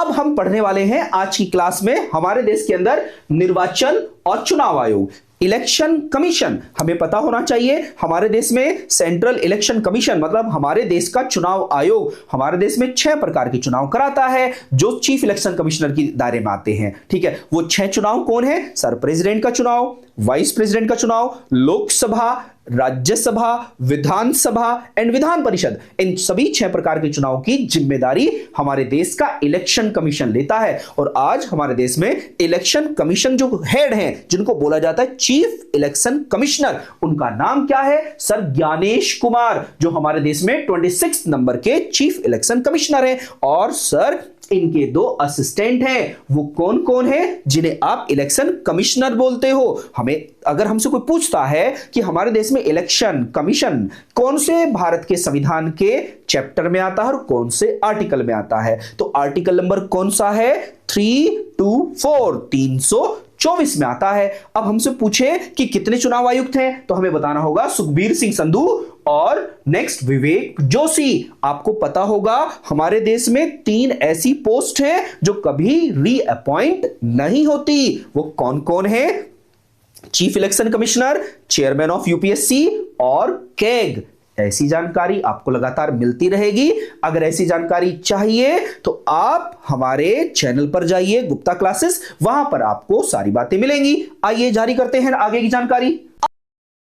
अब हम पढ़ने वाले हैं आज की क्लास में हमारे देश के अंदर निर्वाचन और चुनाव आयोग, इलेक्शन कमीशन। हमें पता होना चाहिए हमारे देश में सेंट्रल इलेक्शन कमीशन मतलब हमारे देश का चुनाव आयोग हमारे देश में 6 प्रकार के चुनाव कराता है जो चीफ इलेक्शन कमिश्नर की दायरे में आते हैं। ठीक है, वो 6 चुनाव कौन है? सर प्रेसिडेंट का चुनाव, वाइस प्रेसिडेंट का चुनाव, लोकसभा, राज्यसभा, विधानसभा एंड विधान परिषद। इन सभी 6 प्रकार के चुनाव की जिम्मेदारी हमारे देश का इलेक्शन कमीशन लेता है। और आज हमारे देश में इलेक्शन कमीशन जो हेड हैं जिनको बोला जाता है चीफ इलेक्शन कमिश्नर, उनका नाम क्या है? सर ज्ञानेश कुमार, जो हमारे देश में 26 नंबर के चीफ इलेक्शन कमिश्नर हैं। और सर इनके 2 असिस्टेंट हैं, वो कौन कौन है जिन्हें आप इलेक्शन कमिश्नर बोलते हो? हमें अगर हमसे कोई पूछता है कि हमारे देश में इलेक्शन कमीशन कौन से भारत के संविधान के चैप्टर में आता है और कौन से आर्टिकल में आता है, तो आर्टिकल नंबर कौन सा है? 324 324 में आता है। अब हमसे पूछे कि कितने चुनाव आयुक्त हैं, तो हमें बताना होगा सुखबीर सिंह संधू और नेक्स्ट विवेक जोशी। आपको पता होगा हमारे देश में 3 ऐसी पोस्ट है जो कभी रीअपॉइंट नहीं होती। वो कौन कौन है? Chief election commissioner, chairman of UPSC और कैग। ऐसी जानकारी आपको लगातार मिलती रहेगी। अगर ऐसी जानकारी चाहिए तो आप हमारे चैनल पर जाइए गुप्ता क्लासेस, वहां पर आपको सारी बातें मिलेंगी। आइए जारी करते हैं आगे की जानकारी।